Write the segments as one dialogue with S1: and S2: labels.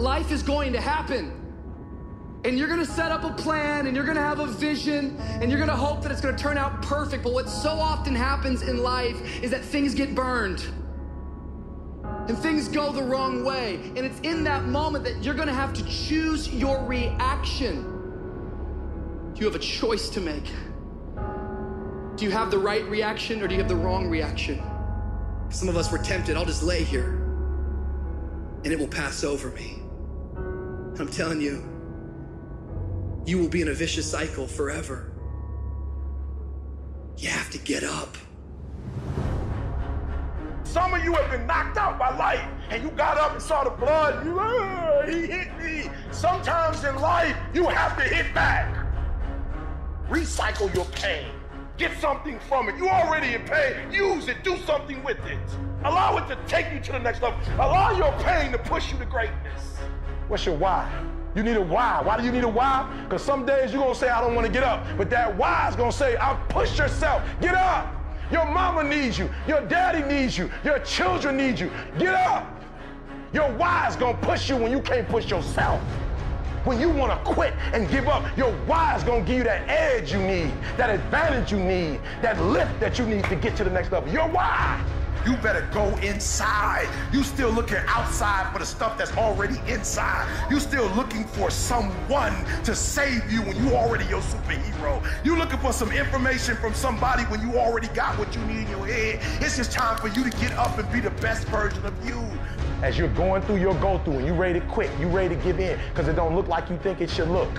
S1: life is going to happen. And you're gonna set up a plan, and you're gonna have a vision, and you're gonna hope that it's gonna turn out perfect. But what so often happens in life is that things get burned. And things go the wrong way. And it's in that moment that you're gonna have to choose your reaction. You have a choice to make. Do you have the right reaction, or do you have the wrong reaction? Some of us were tempted, I'll just lay here and it will pass over me. I'm telling you, you will be in a vicious cycle forever. You have to get up.
S2: Some of you have been knocked out by life, and you got up and saw the blood. He hit me. Sometimes in life, you have to hit back. Recycle your pain. Get something from it. You already in pain. Use it. Do something with it. Allow it to take you to the next level. Allow your pain to push you to greatness. What's your why? You need a why. Why do you need a why? Because some days you're going to say, I don't want to get up. But that why is going to say, I'll push yourself. Get up. Your mama needs you. Your daddy needs you. Your children need you. Get up. Your why is going to push you when you can't push yourself. When you want to quit and give up, your why is going to give you that edge you need, that advantage you need, that lift that you need to get to the next level. Your why. You better go inside. You still looking outside for the stuff that's already inside. You still looking for someone to save you when you already your superhero. You looking for some information from somebody when you already got what you need in your head. It's just time for you to get up and be the best version of you. As you're going through your go-through and you ready to quit, you ready to give in because it don't look like you think it should look.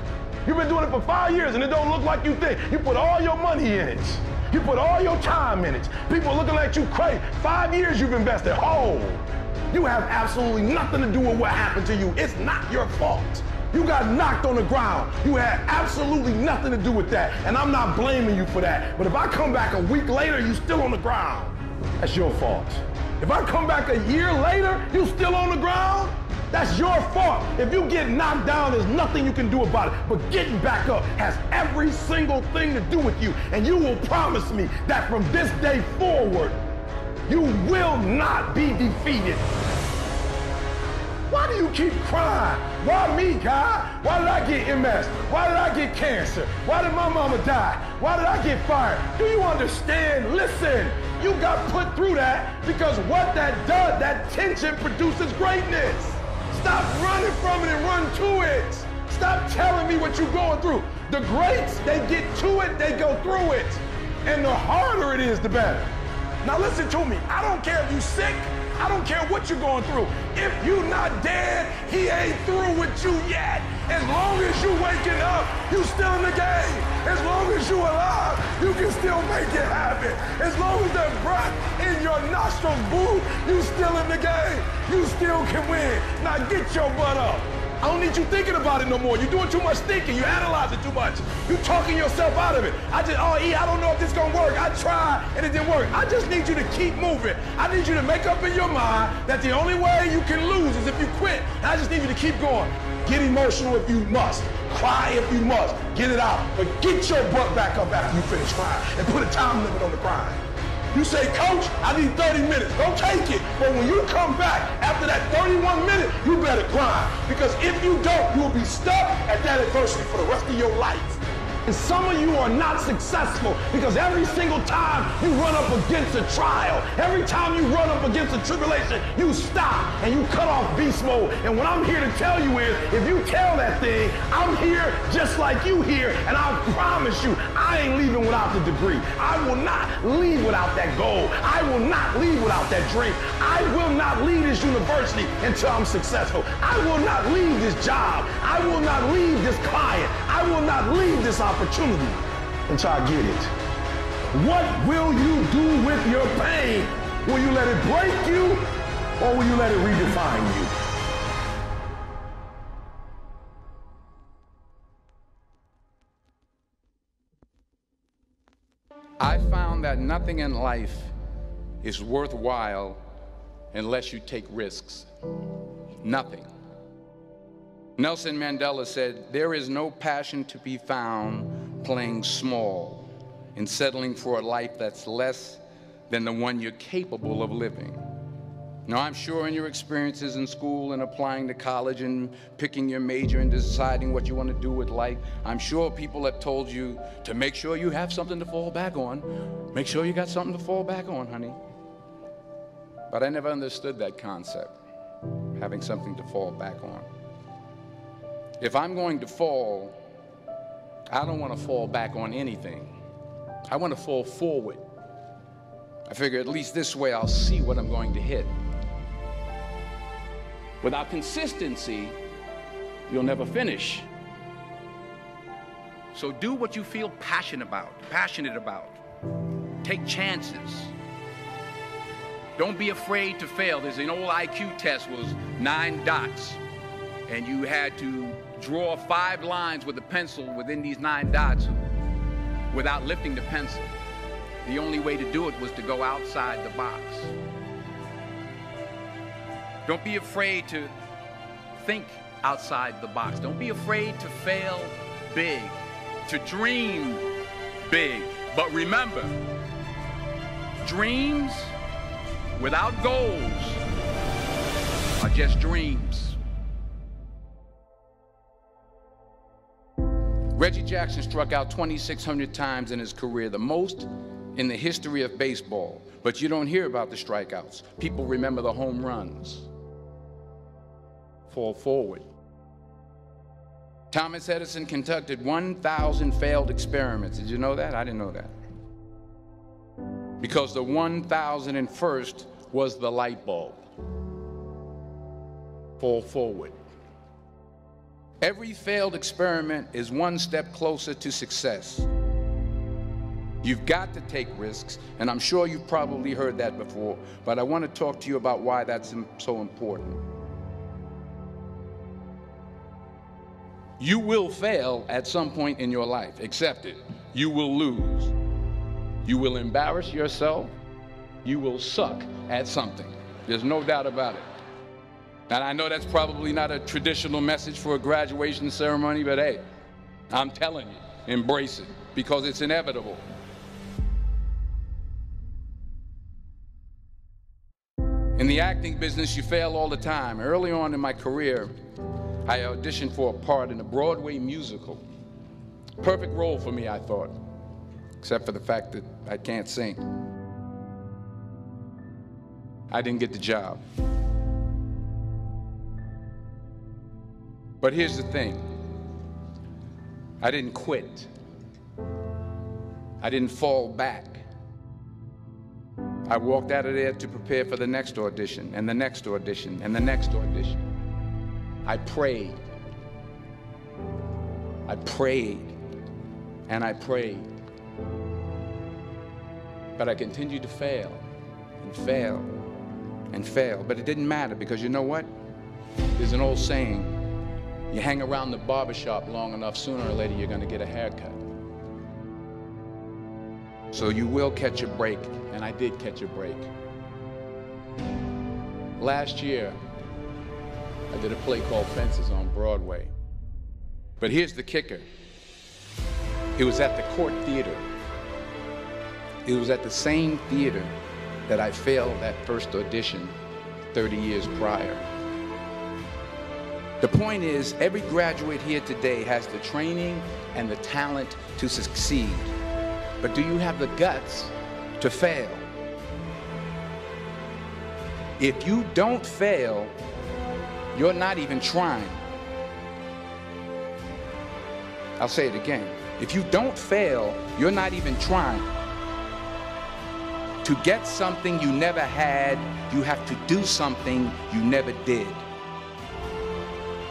S2: You've been doing it for 5 years and it don't look like you think. You put all your money in it. You put all your time in it. People looking at you crazy. 5 years you've invested. Oh, you have absolutely nothing to do with what happened to you. It's not your fault. You got knocked on the ground. You had absolutely nothing to do with that. And I'm not blaming you for that. But if I come back a week later, you still on the ground. That's your fault. If I come back a year later, you still on the ground, that's your fault. If you get knocked down, there's nothing you can do about it. But getting back up has every single thing to do with you. And you will promise me that from this day forward, you will not be defeated. Why do you keep crying? Why me, God? Why did I get MS? Why did I get cancer? Why did my mama die? Why did I get fired? Do you understand? Listen, you got put through that because what that does, that tension produces greatness. Stop running from it and run to it. Stop telling me what you're going through. The greats, they get to it, they go through it. And the harder it is, the better. Now listen to me. I don't care if you're sick. I don't care what you're going through. If you're not dead, he ain't through with you yet. As long as you're waking up, you still in the game. As long as you're alive, you can still make it happen. As long as that breath in your nostrils move, you still in the game. You still can win. Now get your butt up. I don't need you thinking about it no more. You're doing too much thinking. You're analyzing too much. You're talking yourself out of it. I don't know if this is going to work. I tried and it didn't work. I just need you to keep moving. I need you to make up in your mind that the only way you can lose is if you quit. And I just need you to keep going. Get emotional if you must. Cry if you must. Get it out. But get your butt back up after you finish crying and put a time limit on the crying. You say, Coach, I need 30 minutes. Don't take it. But when you come back after that 31 minutes, you better grind. Because if you don't, you'll be stuck at that adversity for the rest of your life. And some of you are not successful because every single time you run up against a trial, every time you run up against a tribulation, you stop and you cut off beast mode. And what I'm here to tell you is, if you tell that thing, I'm here just like you here, and I promise you, I ain't leaving without the degree. I will not leave without that goal. I will not leave without that dream. I will not leave this university until I'm successful. I will not leave this job. I will not leave this client. I will not leave this opportunity until I get it. What will you do with your pain? Will you let it break you, or will you let it redefine you?
S3: I found that nothing in life is worthwhile unless you take risks. Nothing. Nelson Mandela said, "There is no passion to be found playing small and settling for a life that's less than the one you're capable of living." Now, I'm sure in your experiences in school and applying to college and picking your major and deciding what you want to do with life, I'm sure people have told you to make sure you have something to fall back on. Make sure you got something to fall back on, honey. But I never understood that concept, having something to fall back on. If I'm going to fall, I don't want to fall back on anything. I want to fall forward. I figure at least this way I'll see what I'm going to hit. Without consistency, you'll never finish. So do what you feel passionate about. Take chances. Don't be afraid to fail. There's an old IQ test, was 9 dots, and you had to draw 5 lines with a pencil within these 9 dots without lifting the pencil. The only way to do it was to go outside the box. Don't be afraid to think outside the box. Don't be afraid to fail big, to dream big. But remember, dreams without goals are just dreams. Reggie Jackson struck out 2,600 times in his career, the most in the history of baseball. But you don't hear about the strikeouts. People remember the home runs. Fall forward. Thomas Edison conducted 1,000 failed experiments. Did you know that? I didn't know that. Because the 1,001st was the light bulb. Fall forward. Every failed experiment is one step closer to success. You've got to take risks, and I'm sure you've probably heard that before, but I want to talk to you about why that's so important. You will fail at some point in your life. Accept it. You will lose. You will embarrass yourself. You will suck at something. There's no doubt about it. And I know that's probably not a traditional message for a graduation ceremony, but hey, I'm telling you, embrace it, because it's inevitable. In the acting business, you fail all the time. Early on in my career, I auditioned for a part in a Broadway musical. Perfect role for me, I thought, except for the fact that I can't sing. I didn't get the job. But here's the thing. I didn't quit. I didn't fall back. I walked out of there to prepare for the next audition, and the next audition, and the next audition. I prayed. I prayed, and I prayed. But I continued to fail, and fail, and fail. But it didn't matter, because you know what? There's an old saying, you hang around the barbershop long enough, sooner or later you're going to get a haircut. So you will catch a break, and I did catch a break. Last year, I did a play called Fences on Broadway. But here's the kicker. It was at the Court Theater. It was at the same theater that I failed that first audition 30 years prior. The point is, every graduate here today has the training and the talent to succeed. But do you have the guts to fail? If you don't fail, you're not even trying. I'll say it again. If you don't fail, you're not even trying. To get something you never had, you have to do something you never did.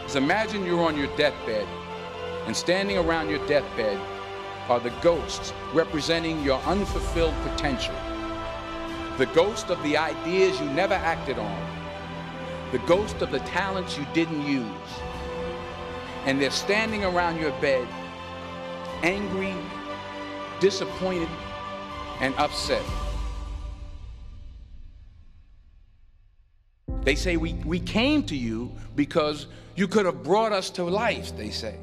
S3: So imagine you're on your deathbed, and standing around your deathbed are the ghosts representing your unfulfilled potential. The ghost of the ideas you never acted on. The ghost of the talents you didn't use. And they're standing around your bed, angry, disappointed, and upset. They say, we came to you because you could have brought us to life, they say.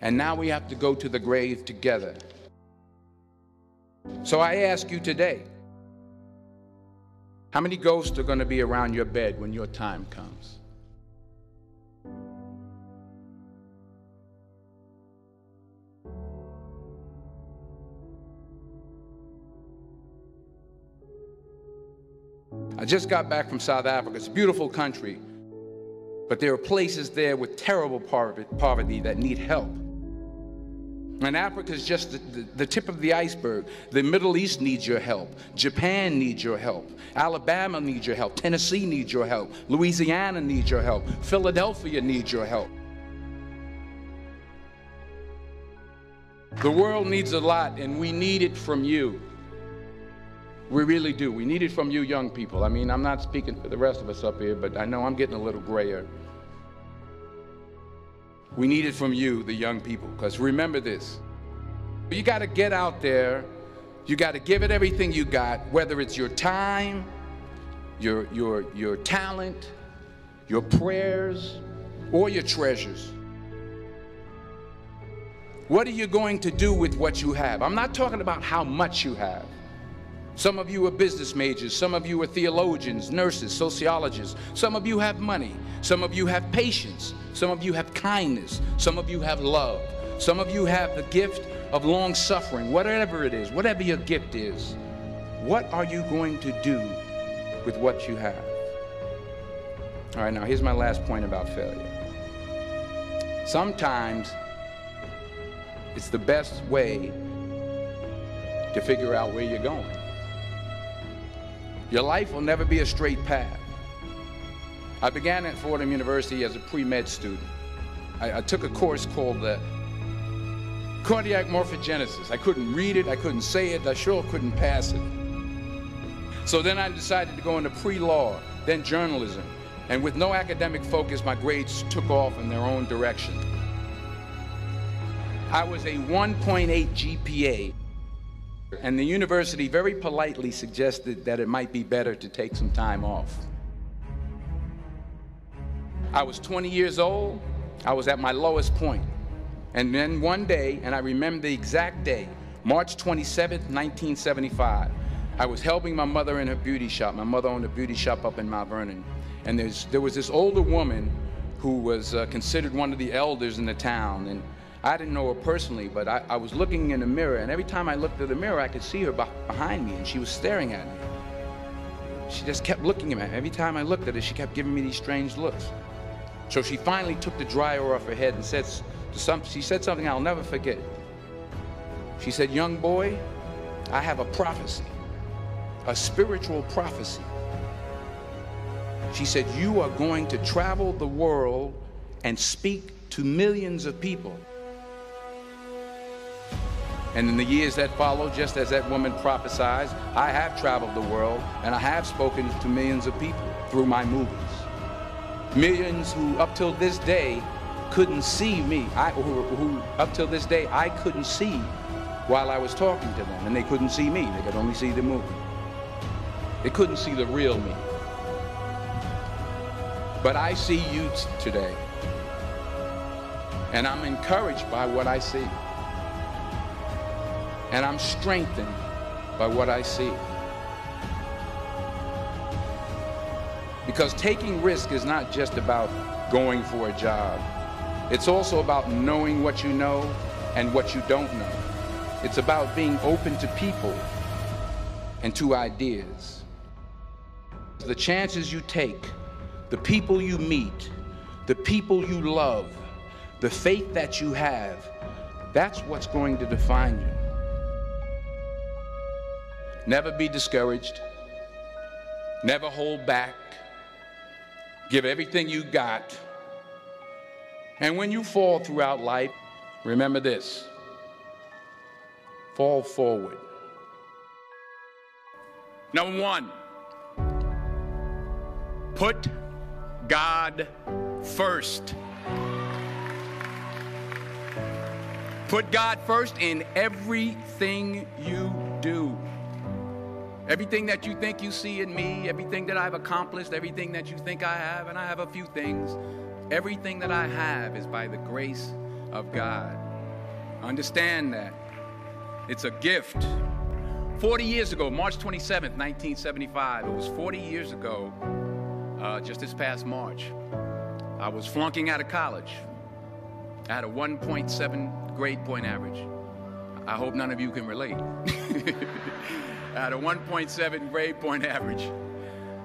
S3: And now we have to go to the grave together. So I ask you today, How many ghosts are going to be around your bed when your time comes? I just got back from South Africa. It's a beautiful country, but there are places there with terrible poverty that need help. And Africa is just the tip of the iceberg. The Middle East needs your help. Japan needs your help. Alabama needs your help. Tennessee needs your help. Louisiana needs your help. Philadelphia needs your help. The world needs a lot, and we need it from you. We really do. We need it from you young people. I mean, I'm not speaking for the rest of us up here, but I know I'm getting a little grayer. We need it from you, the young people, because remember this. You got to get out there. You got to give it everything you got, whether it's your time, your talent, your prayers, or your treasures. What are you going to do with what you have? I'm not talking about how much you have. Some of you are business majors, some of you are theologians, nurses, sociologists. Some of you have money, some of you have patience, some of you have kindness, some of you have love, some of you have the gift of long suffering. Whatever it is, whatever your gift is, what are you going to do with what you have? All right, now here's my last point about failure. Sometimes it's the best way to figure out where you're going. Your life will never be a straight path. I began at Fordham University as a pre-med student. I took a course called cardiac morphogenesis. I couldn't read it, I couldn't say it, I sure couldn't pass it. So then I decided to go into pre-law, then journalism. And with no academic focus, my grades took off in their own direction. I was a 1.8 GPA. And the university very politely suggested that it might be better to take some time off. I was 20 years old. I was at my lowest point. And then one day, and I remember the exact day, March 27th, 1975, I was helping my mother in her beauty shop. My mother owned a beauty shop up in Mount Vernon. And there was this older woman who was considered one of the elders in the town. And I didn't know her personally, but I was looking in the mirror, and every time I looked at the mirror, I could see her behind me, and she was staring at me. She just kept looking at me. Every time I looked at her, she kept giving me these strange looks. So she finally took the dryer off her head and she said something I'll never forget. She said, "Young boy, I have a prophecy, a spiritual prophecy." She said, "You are going to travel the world and speak to millions of people." And in the years that followed, just as that woman prophesied, I have traveled the world and I have spoken to millions of people through my movies. Millions who up till this day couldn't see me, who up till this day I couldn't see while I was talking to them, and they couldn't see me, they could only see the movie. They couldn't see the real me. But I see you today, and I'm encouraged by what I see. And I'm strengthened by what I see. Because taking risk is not just about going for a job. It's also about knowing what you know and what you don't know. It's about being open to people and to ideas. The chances you take, the people you meet, the people you love, the faith that you have, that's what's going to define you. Never be discouraged. Never hold back. Give everything you got. And when you fall throughout life, remember this: fall forward. Number one, put God first. Put God first in everything you do. Everything that you think you see in me, everything that I've accomplished, everything that you think I have, and I have a few things, everything that I have is by the grace of God. Understand that. It's a gift 40 years ago, March 27th, 1975, it was 40 years ago, just this past March, I was flunking out of college. I had a 1.7 grade point average. I hope none of you can relate. I had a 1.7 grade point average.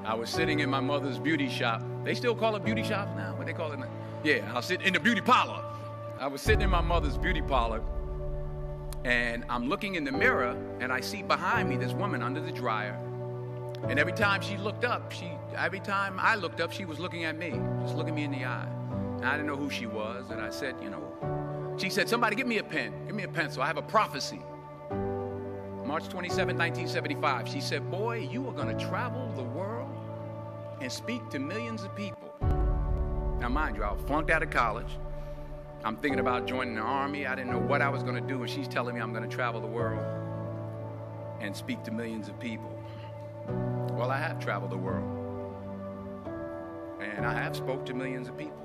S3: I was sitting in my mother's beauty shop. They still call it beauty shops now? What they call it now? Yeah, I was sitting in the beauty parlor. I was sitting in my mother's beauty parlor, and I'm looking in the mirror, and I see behind me this woman under the dryer. And every time she looked up, every time I looked up, she was looking at me, just looking me in the eye. And I didn't know who she was, and I said, you know, she said, somebody give me a pen, give me a pencil, I have a prophecy. March 27, 1975, she said, boy, you are going to travel the world and speak to millions of people. Now, mind you, I was flunked out of college. I'm thinking about joining the army. I didn't know what I was going to do, and she's telling me I'm going to travel the world and speak to millions of people. Well, I have traveled the world, and I have spoke to millions of people.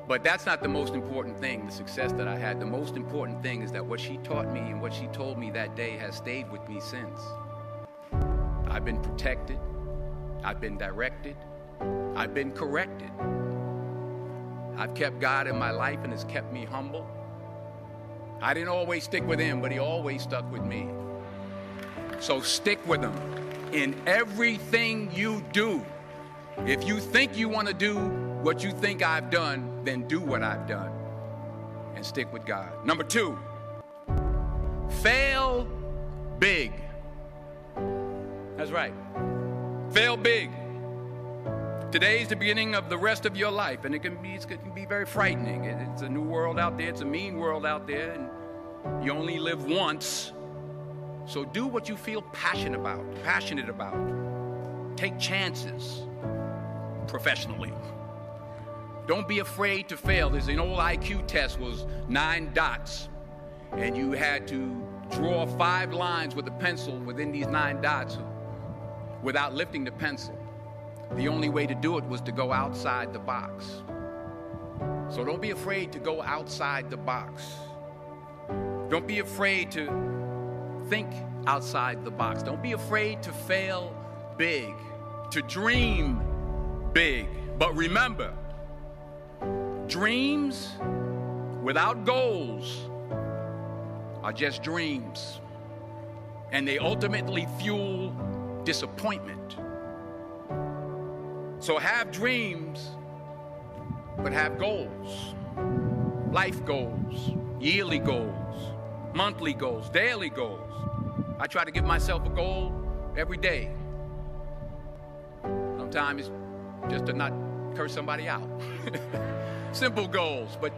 S3: But that's not the most important thing, the success that I had. The most important thing is that what she taught me and what she told me that day has stayed with me since. I've been protected. I've been directed. I've been corrected. I've kept God in my life, and it's kept me humble. I didn't always stick with him, but he always stuck with me. So stick with him in everything you do. If you think you want to do what you think I've done, then do what I've done and stick with God. Number 2, fail big. That's right. Fail big. Today's the beginning of the rest of your life, and it can be very frightening. It's a new world out there. It's a mean world out there, and you only live once. So do what you feel passionate about. Take chances professionally. Don't be afraid to fail. There's an old IQ test, was 9 dots, and you had to draw 5 lines with a pencil within these 9 dots without lifting the pencil. The only way to do it was to go outside the box. So don't be afraid to go outside the box. Don't be afraid to think outside the box. Don't be afraid to fail big, to dream big. But remember, dreams without goals are just dreams, and they ultimately fuel disappointment. So have dreams, but have goals. Life goals, yearly goals, monthly goals, daily goals. I try to give myself a goal every day. Sometimes it's just to not curse somebody out. Simple goals, but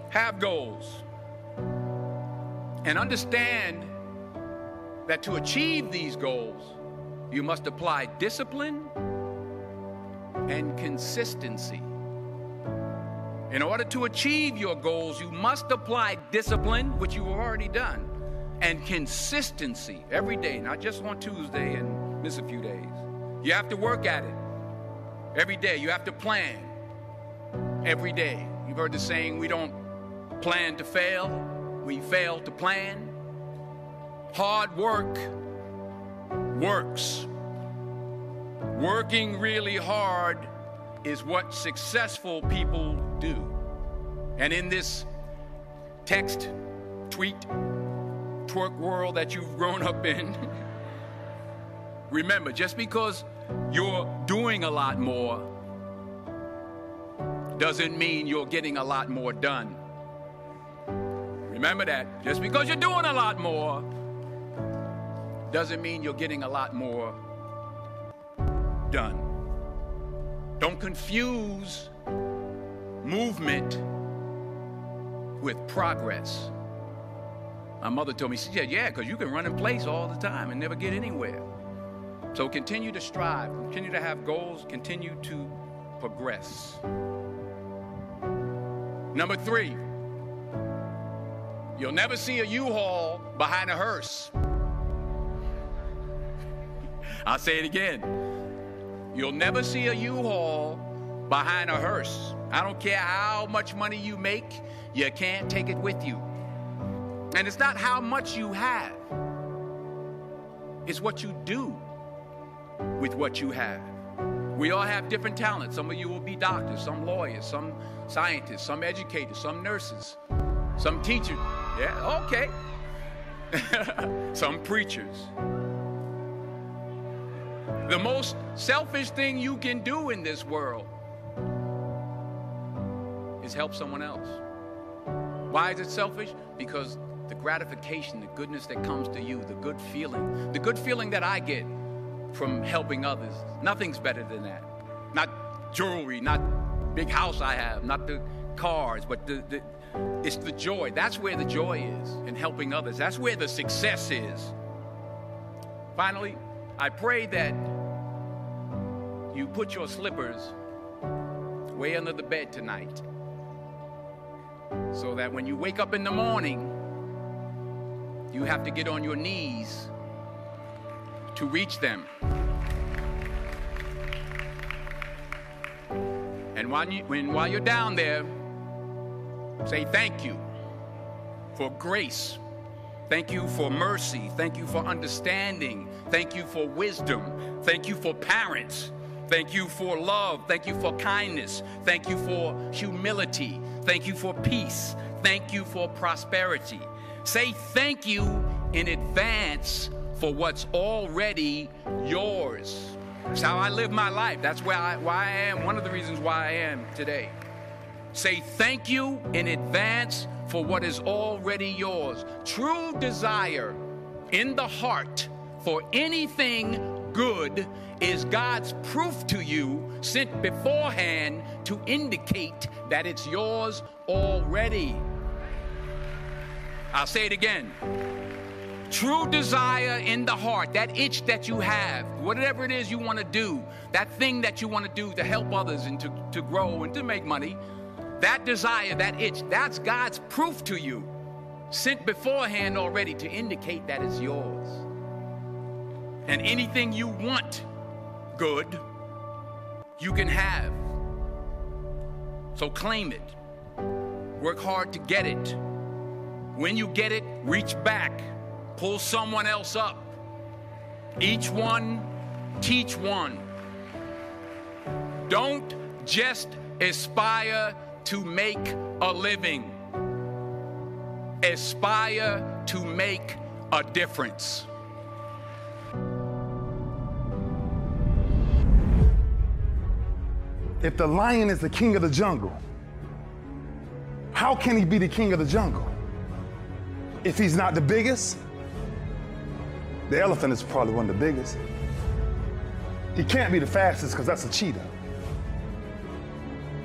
S3: have goals. And understand that to achieve these goals, you must apply discipline and consistency. In order to achieve your goals, you must apply discipline, which you have already done, and consistency every day, not just on Tuesday and miss a few days. You have to work at it every day. You have to plan every day. You've heard the saying, we don't plan to fail, we fail to plan. Hard work works. Working really hard is what successful people do. And in this text, tweet, twerk world that you've grown up in, remember, just because you're doing a lot more doesn't mean you're getting a lot more done. Remember that. Just because you're doing a lot more doesn't mean you're getting a lot more done. Don't confuse movement with progress. My mother told me, she said, yeah, because you can run in place all the time and never get anywhere. So continue to strive, continue to have goals, continue to progress. Number 3, you'll never see a U-Haul behind a hearse. I'll say it again. You'll never see a U-Haul behind a hearse. I don't care how much money you make, you can't take it with you. And it's not how much you have. It's what you do with what you have. We all have different talents. Some of you will be doctors, some lawyers, some scientists, some educators, some nurses, some teachers. Yeah, okay. Some preachers. The most selfish thing you can do in this world is help someone else. Why is it selfish? Because the gratification, the goodness that comes to you, the good feeling that I get from helping others, nothing's better than that. Not jewelry, not big house I have, not the cars, but it's the joy. That's where the joy is, in helping others. That's where the success is. Finally, I pray that you put your slippers way under the bed tonight, so that when you wake up in the morning, you have to get on your knees to reach them. And while you're down there, say thank you for grace. Thank you for mercy. Thank you for understanding. Thank you for wisdom. Thank you for parents. Thank you for love. Thank you for kindness. Thank you for humility. Thank you for peace. Thank you for prosperity. Say thank you in advance for what's already yours. That's how I live my life. That's why I am, one of the reasons why I am today. Say thank you in advance for what is already yours. True desire in the heart for anything good is God's proof to you, sent beforehand to indicate that it's yours already. I'll say it again. True desire in the heart, that itch that you have, whatever it is you want to do, that thing that you want to do to help others and to grow and to make money, that desire, that itch, that's God's proof to you, sent beforehand already to indicate that it's yours. And anything you want good, you can have. So claim it. Work hard to get it. When you get it, reach back. Pull someone else up. Each one, teach one. Don't just aspire to make a living. Aspire to make a difference.
S2: If the lion is the king of the jungle, how can he be the king of the jungle? If he's not the biggest, the elephant is probably one of the biggest. He can't be the fastest because that's a cheetah.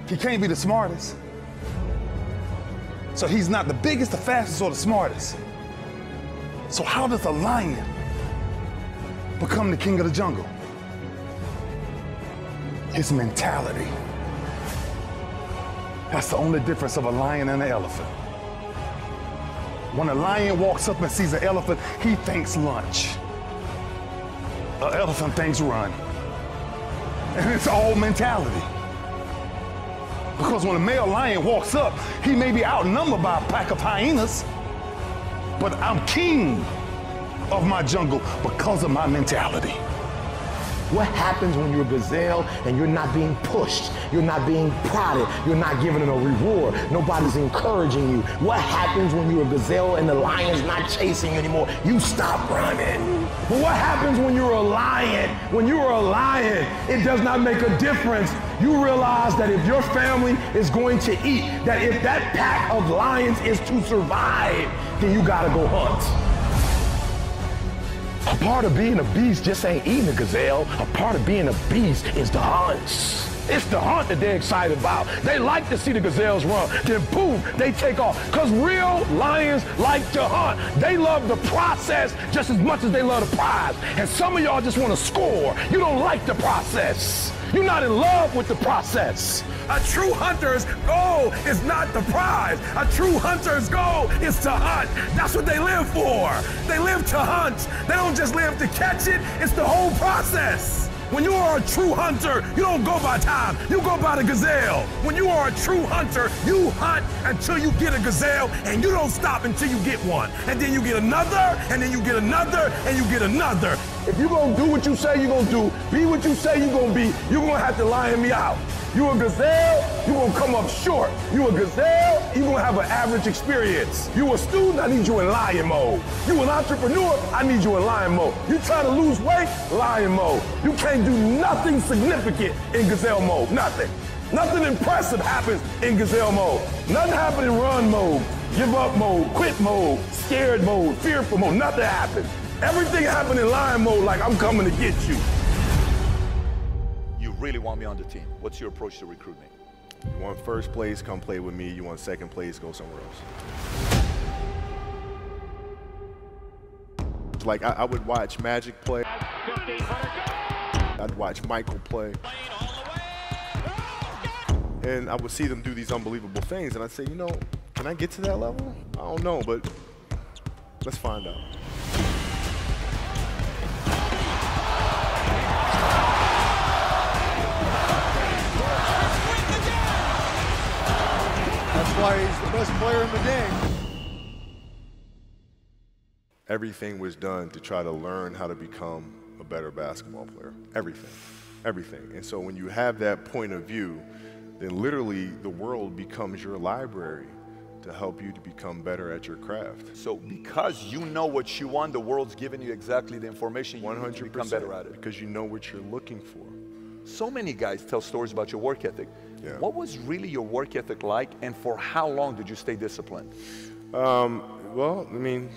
S2: He can't be the smartest. So he's not the biggest, the fastest, or the smartest. So how does a lion become the king of the jungle? His mentality. That's the only difference of a lion and an elephant. When a lion walks up and sees an elephant, he thinks lunch. An elephant thinks run. And it's all mentality. Because when a male lion walks up, he may be outnumbered by a pack of hyenas, but I'm king of my jungle because of my mentality.
S4: What happens when you're a gazelle and you're not being pushed, you're not being prodded, you're not given a reward, nobody's encouraging you? What happens when you're a gazelle and the lion's not chasing you anymore? You stop running. But what happens when you're a lion? When you are a lion, it does not make a difference. You realize that if your family is going to eat, that if that pack of lions is to survive, then you gotta go hunt. A part of being a beast just ain't eating a gazelle. A part of being a beast is the hunt. It's the hunt that they're excited about. They like to see the gazelles run. Then boom, they take off. Because real lions like to hunt. They love the process just as much as they love the prize. And some of y'all just want to score. You don't like the process. You're not in love with the process.
S2: A true hunter's goal is not the prize. A true hunter's goal is to hunt. That's what they live for. They live to hunt. They don't just live to catch it. It's the whole process. When you are a true hunter, you don't go by time, you go by the gazelle. When you are a true hunter, you hunt until you get a gazelle, and you don't stop until you get one. And then you get another, and then you get another, and you get another. If you're gonna do what you say you're gonna do, be what you say you're gonna be, you're gonna have to lion me out. You a gazelle, you're gonna come up short. You a gazelle, you're gonna have an average experience. You a student, I need you in lion mode. You an entrepreneur, I need you in lion mode. You trying to lose weight, lion mode. You can't do nothing significant in gazelle mode, nothing. Nothing impressive happens in gazelle mode. Nothing happens in run mode, give up mode, quit mode, scared mode, fearful mode, nothing happens. Everything happened in lion mode like I'm coming to get you.
S5: You really want me on the team. What's your approach to recruiting?
S6: You want first place, come play with me. You want second place, go somewhere else. Like, I would watch Magic play. I'd watch Michael play. And I would see them do these unbelievable things, and I'd say, you know, can I get to that level? I don't know, but let's find out.
S7: That's why he's the best player in the game.
S6: Everything was done to try to learn how to become a better basketball player. Everything, everything. And so when you have that point of view, then literally the world becomes your library to help you to become better at your craft.
S5: So because you know what you want, the world's giving you exactly the information you need to become better at it.
S6: Because you know what you're looking for.
S5: So many guys tell stories about your work ethic.
S6: Yeah.
S5: What was really your work ethic like, and for how long did you stay disciplined?
S6: Well, I mean,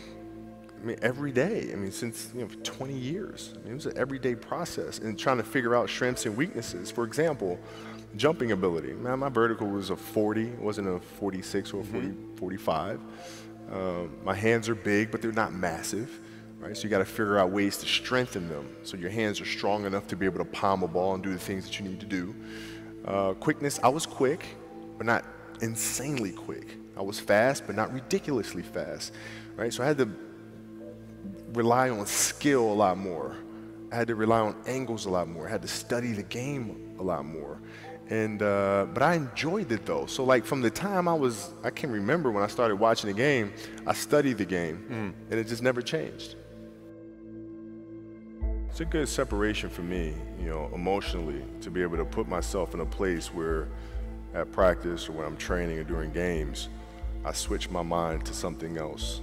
S6: every day. I mean, since, you know, for 20 years. I mean, it was an everyday process, and trying to figure out strengths and weaknesses. For example, jumping ability. Man, my vertical was a 40, it wasn't a 46 or a 45. My hands are big, but they're not massive. Right? So you got to figure out ways to strengthen them so your hands are strong enough to be able to palm a ball and do the things that you need to do. Quickness, I was quick, but not insanely quick. I was fast, but not ridiculously fast. Right? So I had to rely on skill a lot more. I had to rely on angles a lot more. I had to study the game a lot more. And, but I enjoyed it though. So like from the time I can remember when I started watching the game, I studied the game and it just never changed. It's a good separation for me, you know, emotionally, to be able to put myself in a place where at practice or when I'm training or during games, I switch my mind to something else.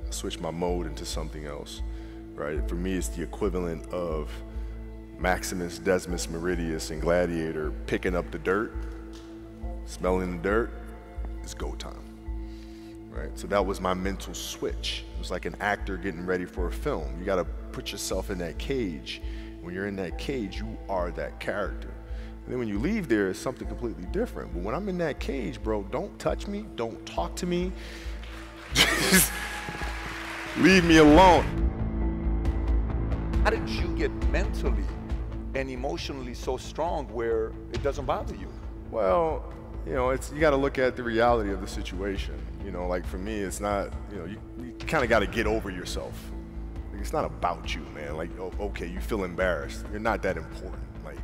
S6: I switch my mode into something else, right? For me, it's the equivalent of Maximus Decimus Meridius in Gladiator picking up the dirt, smelling the dirt. It's go time, right? So that was my mental switch. It was like an actor getting ready for a film. You got to put yourself in that cage. When you're in that cage, you are that character. And then when you leave there, it's something completely different. But when I'm in that cage, bro, don't touch me, don't talk to me. Just leave me alone.
S5: How did you get mentally and emotionally so strong where it doesn't bother you?
S6: Well, you know, you got to look at the reality of the situation. You know, like for me, it's not, you know, you kind of got to get over yourself. Like, it's not about you, man. Like, oh, okay, you feel embarrassed. You're not that important. Like,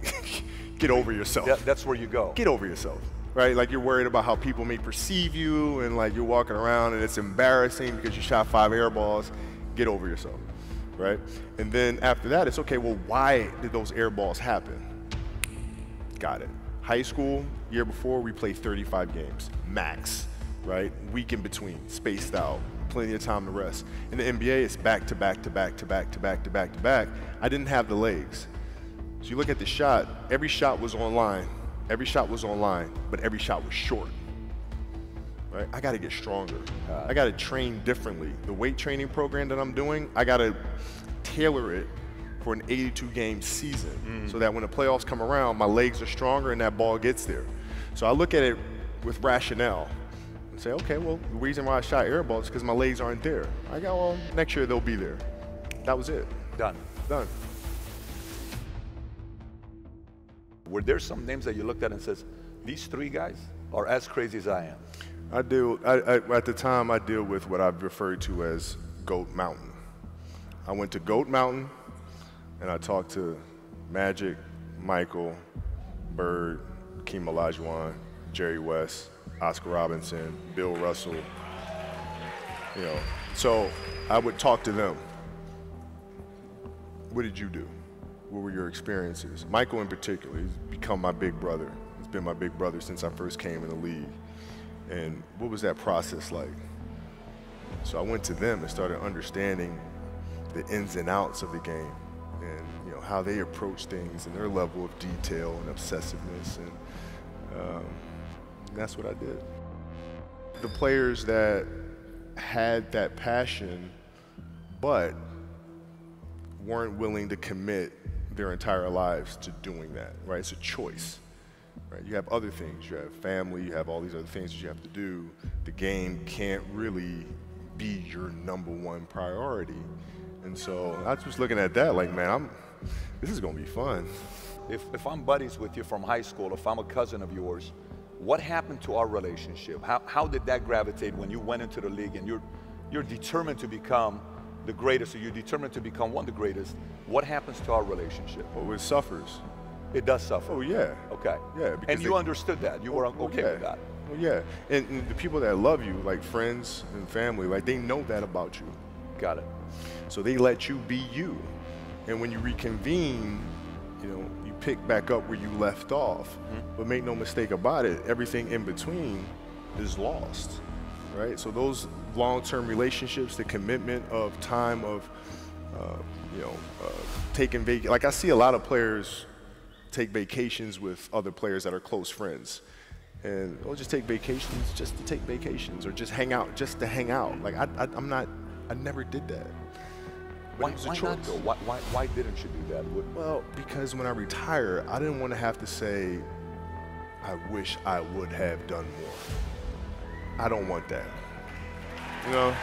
S6: get over yourself.
S5: That's where you go.
S6: Get over yourself, right? Like you're worried about how people may perceive you, and like you're walking around and it's embarrassing because you shot 5 air balls. Get over yourself, right? And then after that, it's okay, well, why did those air balls happen? Got it. High school, year before, we played 35 games, max, right? Week in between, spaced out, plenty of time to rest. In the NBA, it's back to back to back to back to back to back to back. I didn't have the legs. So you look at the shot, every shot was online. Every shot was online, but every shot was short. Right? I got to get stronger. I got to train differently. The weight training program that I'm doing, I got to tailor it for an 82-game season so that when the playoffs come around, my legs are stronger and that ball gets there. So I look at it with rationale and say, okay, well, the reason why I shot air balls is because my legs aren't there. I go, well, next year they'll be there. That was it.
S5: Done.
S6: Done.
S5: Were there some names that you looked at and says, these 3 guys are as crazy as I am?
S6: At the time, I deal with what I've referred to as Goat Mountain. I went to Goat Mountain and I talked to Magic, Michael, Bird, Hakeem Olajuwon, Jerry West, Oscar Robinson, Bill Russell. You know, so I would talk to them. What did you do? What were your experiences? Michael in particular, he's become my big brother. He's been my big brother since I first came in the league. And what was that process like? So I went to them and started understanding the ins and outs of the game and, you know, how they approach things and their level of detail and obsessiveness, and that's what I did. The players that had that passion but weren't willing to commit their entire lives to doing that, right? It's a choice, right? You have other things. You have family, you have all these other things that you have to do. The game can't really be your #1 priority. And so I was just looking at that like, man, this is gonna be fun.
S5: If I'm buddies with you from high school, if I'm a cousin of yours, what happened to our relationship? How did that gravitate when you went into the league and you're determined to become the greatest, or you're determined to become one of the greatest? What happens to our relationship?
S6: Well, it suffers.
S5: It does suffer.
S6: Oh, yeah.
S5: Okay.
S6: Yeah.
S5: And you understood that. You were okay with that.
S6: Well, yeah. And the people that love you, like friends and family, like they know that about you.
S5: Got it.
S6: So they let you be you. And when you reconvene, you know, you pick back up where you left off. But make no mistake about it, everything in between is lost, right? So those long-term relationships, the commitment of time of, taking like I see a lot of players take vacations with other players that are close friends. And they'll just take vacations just to take vacations, or just hang out just to hang out. Like I never did that.
S5: Why not though? Why didn't you do that?
S6: Well, because when I retire, I didn't want to have to say, I wish I would have done more. I don't want that. You know,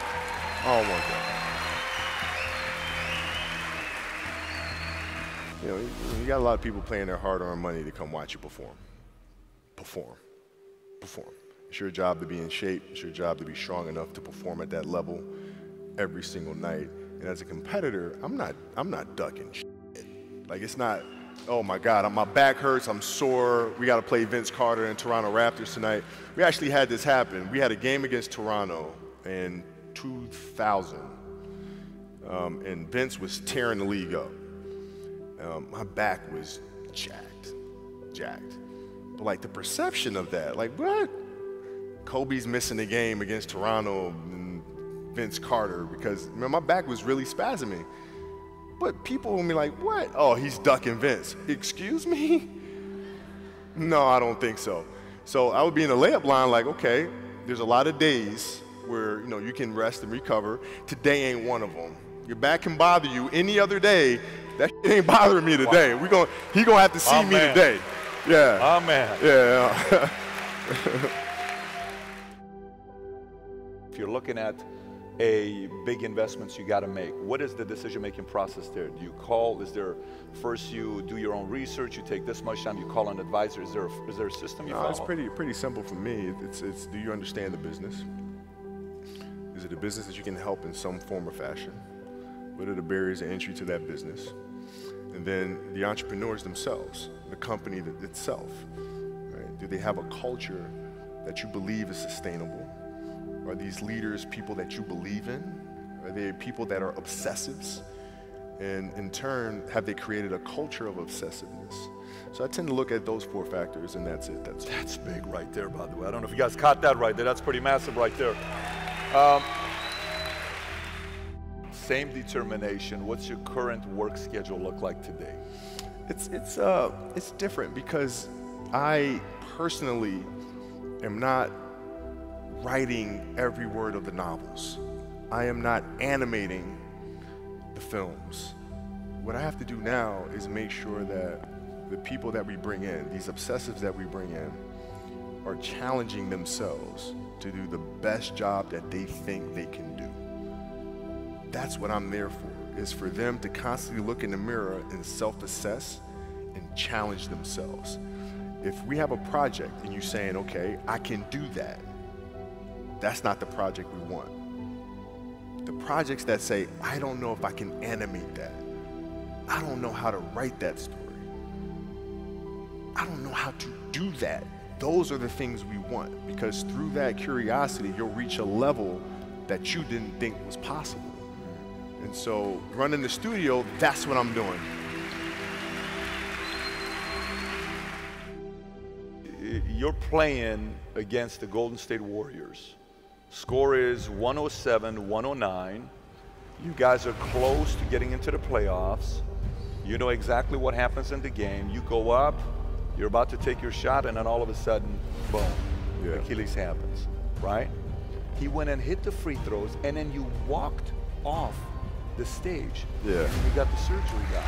S6: I don't want that. You know, you got a lot of people paying their hard-earned money to come watch you perform. Perform. It's your job to be in shape. It's your job to be strong enough to perform at that level every single night. And as a competitor, I'm not ducking shit. Like, it's not, oh my God, my back hurts, I'm sore, we got to play Vince Carter and Toronto Raptors tonight. We actually had this happen. We had a game against Toronto in 2000, and Vince was tearing the league up. My back was jacked. But like the perception of that, like what? Kobe's missing the game against Toronto and Vince Carter because man, my back was really spasming. But people will be like, what? Oh, he's ducking Vince. Excuse me? No, I don't think so. So I would be in the layup line like, okay, there's a lot of days where you can rest and recover. Today ain't one of them. Your back can bother you any other day. That shit ain't bothering me today. He gonna have to see me today. Yeah.
S5: Amen.
S6: Yeah.
S5: If you're looking at a big investments you got to make, what is the decision-making process there? Do you call? Is there first you do your own research? You take this much time. You call an advisor. Is there a system you follow?
S6: It's pretty simple for me. It's do you understand the business? Is it a business that you can help in some form or fashion? What are the barriers of entry to that business? And then the entrepreneurs themselves, the company itself, right? Do they have a culture that you believe is sustainable? Are these leaders people that you believe in? Are they people that are obsessives? And in turn, have they created a culture of obsessiveness? So I tend to look at those 4 factors, and that's it.
S5: That's big right there, by the way. I don't know if you guys caught that right there. That's pretty massive right there. Same determination. What's your current work schedule look like today?
S6: It's different because I personally am not writing every word of the novels. I am not animating the films. What I have to do now is make sure that the people that we bring in, these obsessives that we bring in, are challenging themselves to do the best job that they think they can do. That's what I'm there for, is for them to constantly look in the mirror and self-assess and challenge themselves. If we have a project and you're saying, okay, I can do that, that's not the project we want. The projects that say, I don't know if I can animate that. I don't know how to write that story. I don't know how to do that. Those are the things we want, because through that curiosity, you'll reach a level that you didn't think was possible. And so running the studio, that's what I'm doing.
S5: You're playing against the Golden State Warriors. Score is 107-109. You guys are close to getting into the playoffs. You know exactly what happens in the game. You go up, you're about to take your shot, and then all of a sudden, boom, Achilles happens, right? He went and hit the free throws, and then you walked off the stage.
S6: Yeah.
S5: And you got the surgery done.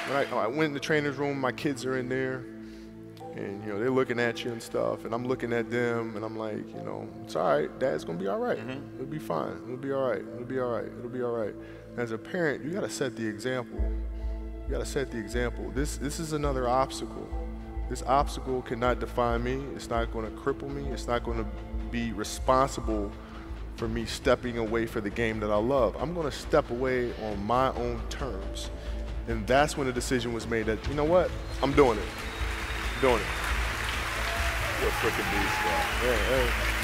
S6: When I went in the trainer's room, my kids are in there, and you know, they're looking at you and stuff, and I'm looking at them, and I'm like, you know, it's all right, Dad's gonna be all right. It'll be fine. It'll be all right. It'll be all right. It'll be all right. As a parent, you gotta set the example. You gotta set the example. This is another obstacle. This obstacle cannot define me. It's not gonna cripple me. It's not gonna be responsible for me stepping away for the game that I love. I'm gonna step away on my own terms. And that's when the decision was made that, you know what, I'm doing it. I'm doing it.
S5: You're a freaking beast, bro.
S6: Yeah, hey.